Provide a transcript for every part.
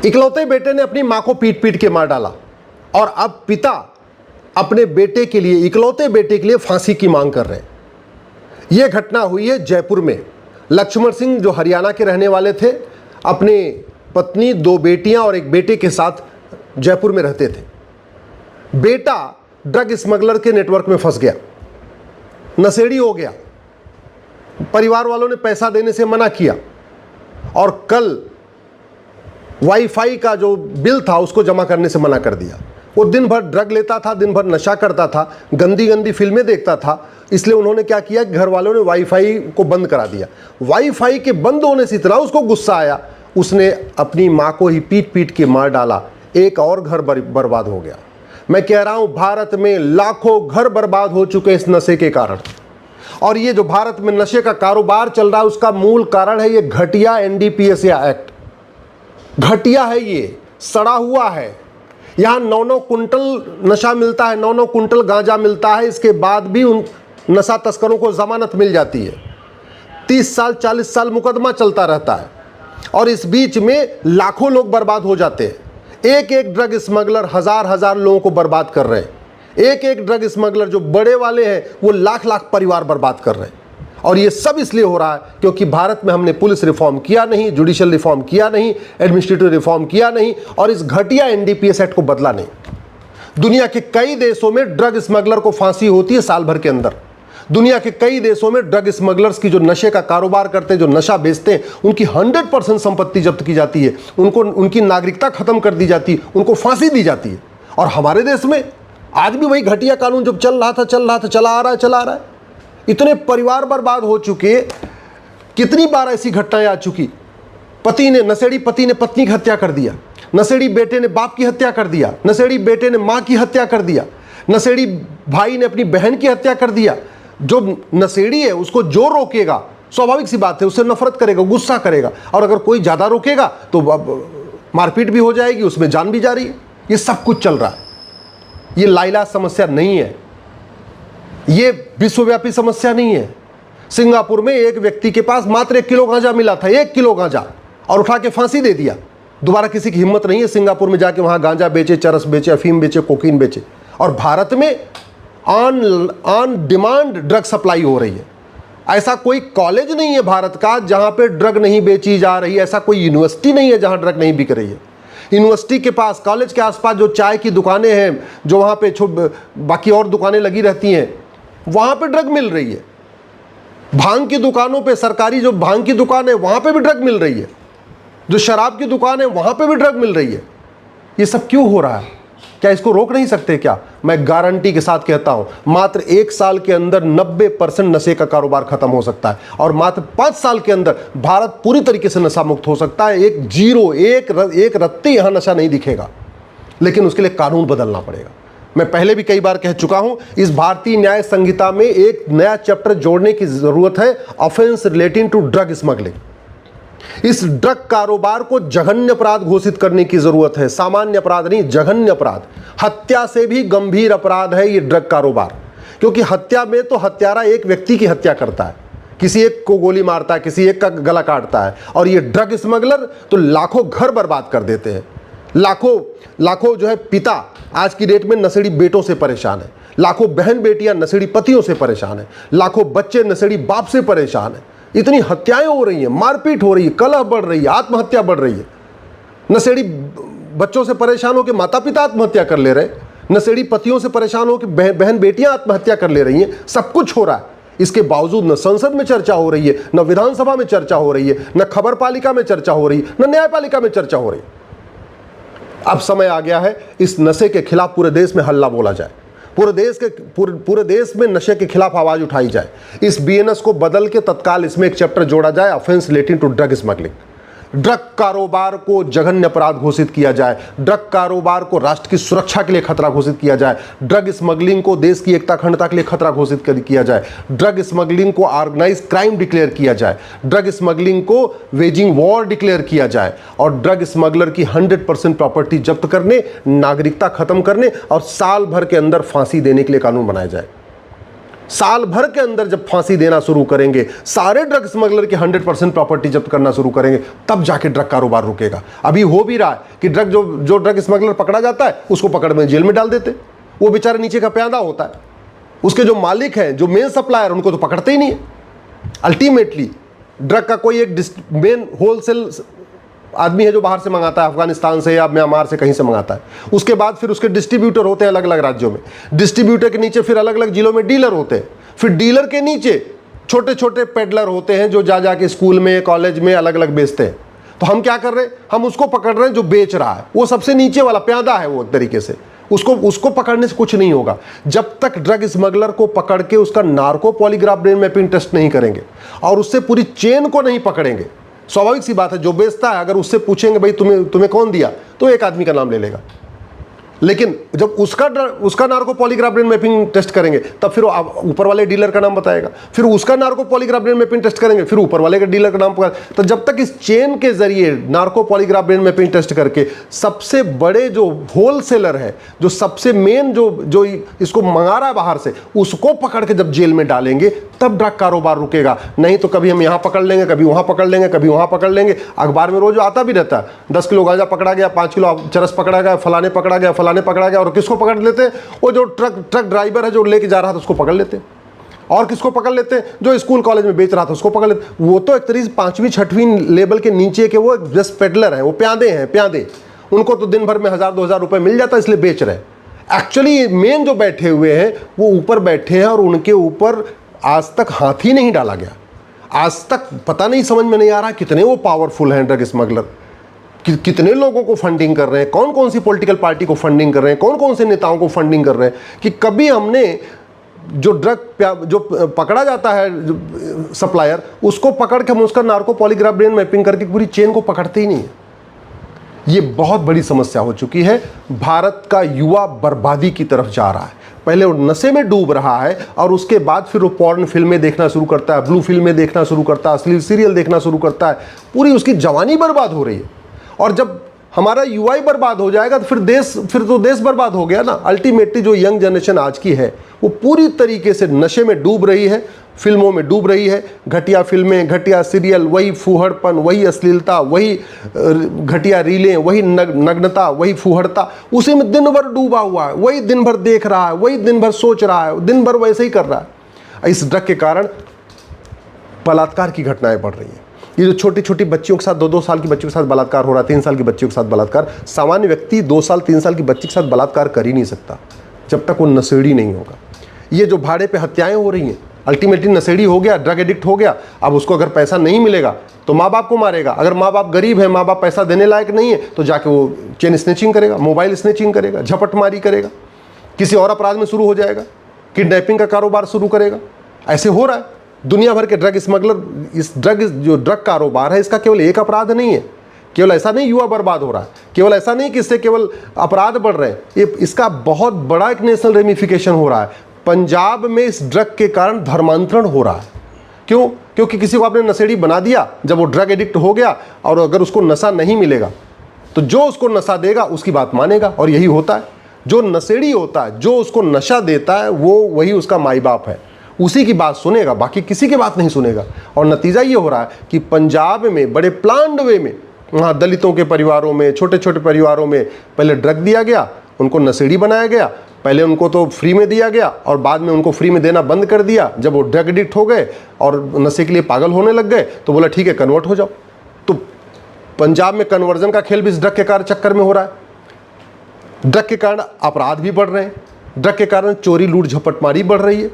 इकलौते बेटे ने अपनी मां को पीट पीट के मार डाला और अब पिता अपने बेटे के लिए, इकलौते बेटे के लिए फांसी की मांग कर रहे हैं। यह घटना हुई है जयपुर में। लक्ष्मण सिंह जो हरियाणा के रहने वाले थे, अपनी पत्नी, 2 बेटियां और एक बेटे के साथ जयपुर में रहते थे। बेटा ड्रग स्मगलर के नेटवर्क में फंस गया, नशेड़ी हो गया। परिवार वालों ने पैसा देने से मना किया और कल वाईफाई का जो बिल था उसको जमा करने से मना कर दिया। वो दिन भर ड्रग लेता था, दिन भर नशा करता था, गंदी गंदी फिल्में देखता था। इसलिए उन्होंने क्या किया, घर वालों ने वाईफाई को बंद करा दिया। वाईफाई के बंद होने से इतना उसको गुस्सा आया, उसने अपनी मां को ही पीट पीट के मार डाला। एक और घर बर्बाद हो गया। मैं कह रहा हूं, भारत में लाखों घर बर्बाद हो चुके इस नशे के कारण। और ये जो भारत में नशे का कारोबार चल रहा है उसका मूल कारण है ये घटिया एनडीपीएस एक्ट। घटिया है, ये सड़ा हुआ है। यहां 9-9 कुंटल नशा मिलता है, 9-9 कुंटल गांजा मिलता है। इसके बाद भी उन नशा तस्करों को जमानत मिल जाती है। 30 साल 40 साल मुकदमा चलता रहता है और इस बीच में लाखों लोग बर्बाद हो जाते हैं। एक एक ड्रग स्मगलर हजार लोगों को बर्बाद कर रहे हैं। एक एक ड्रग स्मगलर जो बड़े वाले हैं वो लाख परिवार बर्बाद कर रहे हैं। और ये सब इसलिए हो रहा है क्योंकि भारत में हमने पुलिस रिफॉर्म किया नहीं, जुडिशियल रिफॉर्म किया नहीं, एडमिनिस्ट्रेटिव रिफॉर्म किया नहीं और इस घटिया एनडीपीएस एक्ट को बदला नहीं। दुनिया के कई देशों में ड्रग स्मगलर को फांसी होती है साल भर के अंदर। दुनिया के कई देशों में ड्रग स्मगलर्स की जो नशे का कारोबार करते हैं, जो नशा बेचते हैं, उनकी 100% संपत्ति जब्त की जाती है, उनको उनकी नागरिकता खत्म कर दी जाती है, उनको फांसी दी जाती है। और हमारे देश में आज भी वही घटिया कानून जो चल रहा था, चला आ रहा है। इतने परिवार बर्बाद हो चुके। कितनी बार ऐसी घटनाएं आ चुकी, नशेड़ी पति ने पत्नी की हत्या कर दिया, नशेड़ी बेटे ने बाप की हत्या कर दिया, नशेड़ी बेटे ने मां की हत्या कर दिया, नशेड़ी भाई ने अपनी बहन की हत्या कर दिया। जो नशेड़ी है उसको जो रोकेगा, स्वाभाविक सी बात है, उससे नफरत करेगा, गुस्सा करेगा। और अगर कोई ज्यादा रोकेगा तो मारपीट भी हो जाएगी, उसमें जान भी जा रही है। ये सब कुछ चल रहा है। ये लाइलाज समस्या नहीं है, ये विश्वव्यापी समस्या नहीं है। सिंगापुर में एक व्यक्ति के पास मात्र 1 किलो गांजा मिला था, 1 किलो गांजा, और उठा के फांसी दे दिया। दोबारा किसी की हिम्मत नहीं है सिंगापुर में जाके वहां गांजा बेचे, चरस बेचे, अफीम बेचे, कोकीन बेचे। और भारत में ऑन डिमांड ड्रग सप्लाई हो रही है। ऐसा कोई कॉलेज नहीं है भारत का जहां पे ड्रग नहीं बेची जा रही है। ऐसा कोई यूनिवर्सिटी नहीं है जहां ड्रग नहीं बिक रही है। यूनिवर्सिटी के पास, कॉलेज के आसपास जो चाय की दुकानें हैं, जो वहां पे बाकी और दुकानें लगी रहती हैं, वहां पे ड्रग मिल रही है। भांग की दुकानों पे, सरकारी जो भांग की दुकान है वहां पे भी ड्रग मिल रही है। जो शराब की दुकान है वहां पे भी ड्रग मिल रही है। ये सब क्यों हो रहा है? क्या इसको रोक नहीं सकते क्या? मैं गारंटी के साथ कहता हूं, मात्र 1 साल के अंदर 90% नशे का कारोबार खत्म हो सकता है और मात्र 5 साल के अंदर भारत पूरी तरीके से नशा मुक्त हो सकता है। एक रत्ती यहां नशा नहीं दिखेगा, लेकिन उसके लिए कानून बदलना पड़ेगा। मैं पहले भी कई बार कह चुका हूं, इस भारतीय न्याय संहिता में एक नया चैप्टर जोड़ने की जरूरत है, offence relating to drug smuggling. इस ड्रग कारोबार को जघन्य अपराध घोषित करने की जरूरत है। सामान्य अपराध नहीं, जघन्य अपराध। हत्या से भी गंभीर अपराध है ये ड्रग कारोबार, क्योंकि हत्या में तो हत्यारा एक व्यक्ति की हत्या करता है, किसी एक को गोली मारता है, किसी एक का गला काटता है। और ये ड्रग स्मगलर तो लाखों घर बर्बाद कर देते हैं। लाखों जो है पिता आज की डेट में नशेड़ी बेटों से परेशान है, लाखों बहन बेटियां नशेड़ी पतियों से परेशान है, लाखों बच्चे नशेड़ी बाप से परेशान है। इतनी हत्याएं हो रही हैं, मारपीट हो रही है, कलह बढ़ रही है, आत्महत्या बढ़ रही है। नशेड़ी बच्चों से परेशान होकर माता पिता आत्महत्या कर ले रहे, नशेड़ी पतियों से परेशान होकर बहन बेटियां आत्महत्या कर ले रही हैं। सब कुछ हो रहा है। इसके बावजूद न संसद में चर्चा हो रही है, न विधानसभा में चर्चा हो रही है, न खबर पालिका में चर्चा हो रही है, न न्यायपालिका में चर्चा हो रही है। अब समय आ गया है इस नशे के खिलाफ पूरे देश में हल्ला बोला जाए, पूरे देश में नशे के खिलाफ आवाज उठाई जाए। इस बीएनएस को बदल के तत्काल इसमें एक चैप्टर जोड़ा जाए, offence relating to drug smuggling. Drug कारोबार को जघन्य अपराध घोषित किया जाए, ड्रग कारोबार को राष्ट्र की सुरक्षा के लिए खतरा घोषित किया जाए, ड्रग स्मगलिंग को देश की एकता अखंडता के लिए खतरा घोषित किया जाए, ड्रग स्मगलिंग को ऑर्गेनाइज क्राइम डिक्लेयर किया जाए, ड्रग स्मगलिंग को वेजिंग वॉर डिक्लेयर किया जाए और ड्रग स्मगलर की 100% प्रॉपर्टी जब्त करने, नागरिकता खत्म करने और साल भर के अंदर फांसी देने के लिए कानून बनाया जाए। साल भर के अंदर जब फांसी देना शुरू करेंगे, सारे ड्रग स्मगलर की 100% प्रॉपर्टी जब्त करना शुरू करेंगे, तब जाके ड्रग कारोबार रुकेगा। अभी हो भी रहा है कि जो ड्रग स्मगलर पकड़ा जाता है उसको पकड़ में जेल में डाल देते, वो बेचारे नीचे का प्यादा होता है, उसके जो मालिक हैं, जो मेन सप्लायर, उनको तो पकड़ते ही नहीं है। अल्टीमेटली ड्रग का कोई एक मेन होलसेल आदमी है जो बाहर से मंगाता है, अफगानिस्तान से या म्यांमार से कहीं से मंगाता है, उसके बाद फिर उसके डिस्ट्रीब्यूटर होते हैं अलग अलग राज्यों में, डिस्ट्रीब्यूटर के नीचे फिर अलग अलग जिलों में डीलर होते हैं, फिर डीलर के नीचे छोटे छोटे पेडलर होते हैं जो जा के स्कूल में कॉलेज में अलग अलग बेचते हैं। तो हम क्या कर रहे हैं, हम उसको पकड़ रहे हैं जो बेच रहा है, वो सबसे नीचे वाला प्यादा है, वो तरीके से उसको पकड़ने से कुछ नहीं होगा जब तक ड्रग स्मगलर को पकड़ के उसका narco polygraph brain mapping test नहीं करेंगे और उससे पूरी चेन को नहीं पकड़ेंगे। स्वाभाविक सी बात है, जो बेचता है अगर उससे पूछेंगे भाई तुम्हें कौन दिया, तो एक आदमी का नाम ले लेगा, लेकिन जब उसका narco polygraph brain mapping test करेंगे तब फिर ऊपर वाले डीलर का नाम बताएगा, फिर उसका narco polygraph brain mapping test करेंगे, फिर ऊपर वाले का डीलर का नाम बताएगा। तो जब तक इस चेन के जरिए narco polygraph brain mapping test करके सबसे बड़े जो होलसेलर है, जो सबसे मेन जो इसको मंगा रहा है बाहर से, उसको पकड़ के जब जेल में डालेंगे तब ड्रग कारोबार रुकेगा। नहीं तो कभी हम यहाँ पकड़ लेंगे, कभी वहाँ पकड़ लेंगे, कभी वहाँ पकड़ लेंगे। अखबार में रोज आता भी रहता है, 10 किलो गांजा पकड़ा गया, 5 किलो चरस पकड़ा गया, फलाने पकड़ा गया, फलाने पकड़ा गया। और किसको पकड़ लेते हैं, वो जो ट्रक ड्राइवर है जो लेके जा रहा था उसको पकड़ लेते हैं। और किसको पकड़ लेते हैं, जो स्कूल कॉलेज में बेच रहा था उसको पकड़ लेते। वो तो एक तरीके से 5वीं 6वीं लेवल के नीचे के वो जस्ट पेडलर हैं, वो प्यादे हैं, प्यादे। उनको तो दिन भर में 1000-2000 रुपये मिल जाता है, इसलिए बेच रहे हैं। एक्चुअली मेन जो बैठे हुए हैं वो ऊपर बैठे हैं और उनके ऊपर आज तक हाथ ही नहीं डाला गया। आज तक पता नहीं, समझ में नहीं आ रहा कितने वो पावरफुल हैं ड्रग स्मगलर, कितने लोगों को फंडिंग कर रहे हैं, कौन कौन सी पॉलिटिकल पार्टी को फंडिंग कर रहे हैं, कौन कौन से नेताओं को फंडिंग कर रहे हैं। कि कभी हमने जो जो पकड़ा जाता है सप्लायर, उसको पकड़ के हम उसका नार्को पॉलीग्राफ ब्रेन मैपिंग करके पूरी चेन को पकड़ते ही नहीं है। ये बहुत बड़ी समस्या हो चुकी है। भारत का युवा बर्बादी की तरफ जा रहा है। पहले वो नशे में डूब रहा है और उसके बाद फिर वो पॉर्न फिल्में देखना शुरू करता है, ब्लू फिल्में देखना शुरू करता है, अश्लील सीरियल देखना शुरू करता है। पूरी उसकी जवानी बर्बाद हो रही है। और जब हमारा युवा ही बर्बाद हो जाएगा तो फिर तो देश बर्बाद हो गया ना। अल्टीमेटली जो यंग जनरेशन आज की है वो पूरी तरीके से नशे में डूब रही है, फिल्मों में डूब रही है। घटिया फिल्में, घटिया सीरियल, वही फूहड़पन, वही अश्लीलता, वही घटिया रीलें, वही नग्नता, वही फूहड़ता, उसी में दिन भर डूबा हुआ है। वही दिन भर देख रहा है, वही दिन भर सोच रहा है, दिन भर वैसे ही कर रहा है। इस ड्रग के कारण बलात्कार की घटनाएं बढ़ रही हैं। ये जो छोटी छोटी बच्चियों के साथ, 2-2 साल की बच्चियों के साथ बलात्कार हो रहा है, 3 साल की बच्चियों के साथ बलात्कार। सामान्य व्यक्ति 2 साल 3 साल की बच्ची के साथ बलात्कार कर ही नहीं सकता जब तक वो नशेड़ी नहीं होगा। ये जो भाड़े पे हत्याएं हो रही हैं, अल्टीमेटली नशेड़ी हो गया, ड्रग एडिक्ट हो गया। अब उसको अगर पैसा नहीं मिलेगा तो माँ बाप को मारेगा। अगर माँ बाप गरीब है, माँ बाप पैसा देने लायक नहीं है, तो जाके वो चेन स्नैचिंग करेगा, मोबाइल स्नैचिंग करेगा, झपटमारी करेगा, किसी और अपराध में शुरू हो जाएगा, किडनैपिंग का कारोबार शुरू करेगा। ऐसे हो रहा है। दुनिया भर के ड्रग स्मगलर, इस जो ड्रग कारोबार है, इसका केवल एक अपराध नहीं है। केवल ऐसा नहीं युवा बर्बाद हो रहा है, केवल ऐसा नहीं कि इससे केवल अपराध बढ़ रहे हैं, इसका बहुत बड़ा एक नेशनल रेमिफिकेशन हो रहा है। पंजाब में इस ड्रग के कारण धर्मांतरण हो रहा है। क्यों? क्योंकि किसी को आपने नशेड़ी बना दिया, जब वो ड्रग एडिक्ट हो गया और अगर उसको नशा नहीं मिलेगा तो जो उसको नशा देगा उसकी बात मानेगा। और यही होता है, जो नशेड़ी होता है, जो उसको नशा देता है, वो वही उसका माई बाप है, उसी की बात सुनेगा, बाकी किसी की बात नहीं सुनेगा। और नतीजा ये हो रहा है कि पंजाब में बड़े प्लान्ड वे में वहाँ दलितों के परिवारों में, छोटे छोटे परिवारों में पहले ड्रग दिया गया, उनको नशेड़ी बनाया गया। पहले उनको तो फ्री में दिया गया और बाद में उनको फ्री में देना बंद कर दिया। जब वो ड्रग एडिक्ट हो गए और नशे के लिए पागल होने लग गए तो बोला ठीक है कन्वर्ट हो जाओ। तो पंजाब में कन्वर्जन का खेल भी इस ड्रग के कारण चक्कर में हो रहा है। ड्रग के कारण अपराध भी बढ़ रहे हैं, ड्रग के कारण चोरी लूट झपटमारी बढ़ रही है,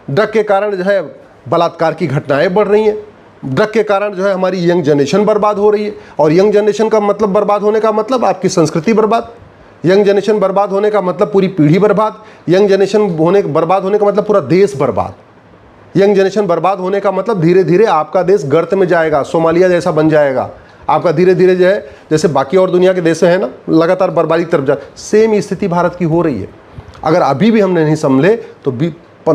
ड्रग के कारण जो है बलात्कार की घटनाएं बढ़ रही हैं, ड्रग के कारण जो है हमारी यंग जनरेशन बर्बाद हो रही है। और यंग जनरेशन का मतलब, बर्बाद होने का मतलब आपकी संस्कृति बर्बाद, यंग जनरेशन बर्बाद होने का मतलब पूरी पीढ़ी बर्बाद, यंग जनरेशन बर्बाद होने का मतलब पूरा देश बर्बाद, यंग जनरेशन बर्बाद होने का मतलब धीरे धीरे आपका देश गर्त में जाएगा, सोमालिया जैसा बन जाएगा। आपका धीरे धीरे जो है, जैसे बाकी और दुनिया के देश हैं ना, लगातार बर्बादी की तरफ जा, सेम स्थिति भारत की हो रही है। अगर अभी भी हमने नहीं संभले तो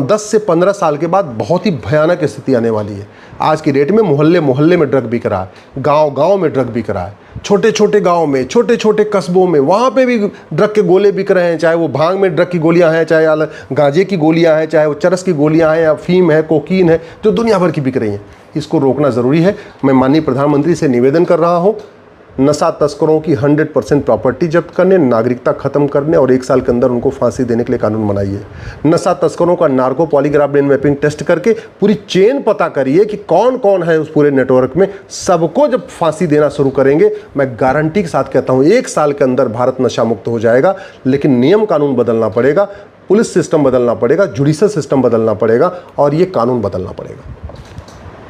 10 से 15 साल के बाद बहुत ही भयानक स्थिति आने वाली है। आज की डेट में मोहल्ले मोहल्ले में ड्रग बिक रहा है, गांव गांव में ड्रग बिक रहा है, छोटे छोटे गांव में, छोटे छोटे कस्बों में, वहाँ पे भी ड्रग के गोले बिक रहे हैं। चाहे वो भांग में ड्रग की गोलियां हैं, चाहे गांजे की गोलियां हैं, चाहे वो चरस की गोलियां हैं, या फीम है, कोकीन है, जो दुनिया भर की बिक रही हैं। इसको रोकना ज़रूरी है। मैं माननीय प्रधानमंत्री से निवेदन कर रहा हूँ, नशा तस्करों की 100% प्रॉपर्टी जब्त करने, नागरिकता खत्म करने और 1 साल के अंदर उनको फांसी देने के लिए कानून बनाइए। नशा तस्करों का narco polygraph brain mapping test करके पूरी चेन पता करिए कि कौन कौन है उस पूरे नेटवर्क में। सबको जब फांसी देना शुरू करेंगे, मैं गारंटी के साथ कहता हूँ 1 साल के अंदर भारत नशा मुक्त हो जाएगा। लेकिन नियम कानून बदलना पड़ेगा, पुलिस सिस्टम बदलना पड़ेगा, जुडिशल सिस्टम बदलना पड़ेगा और ये कानून बदलना पड़ेगा।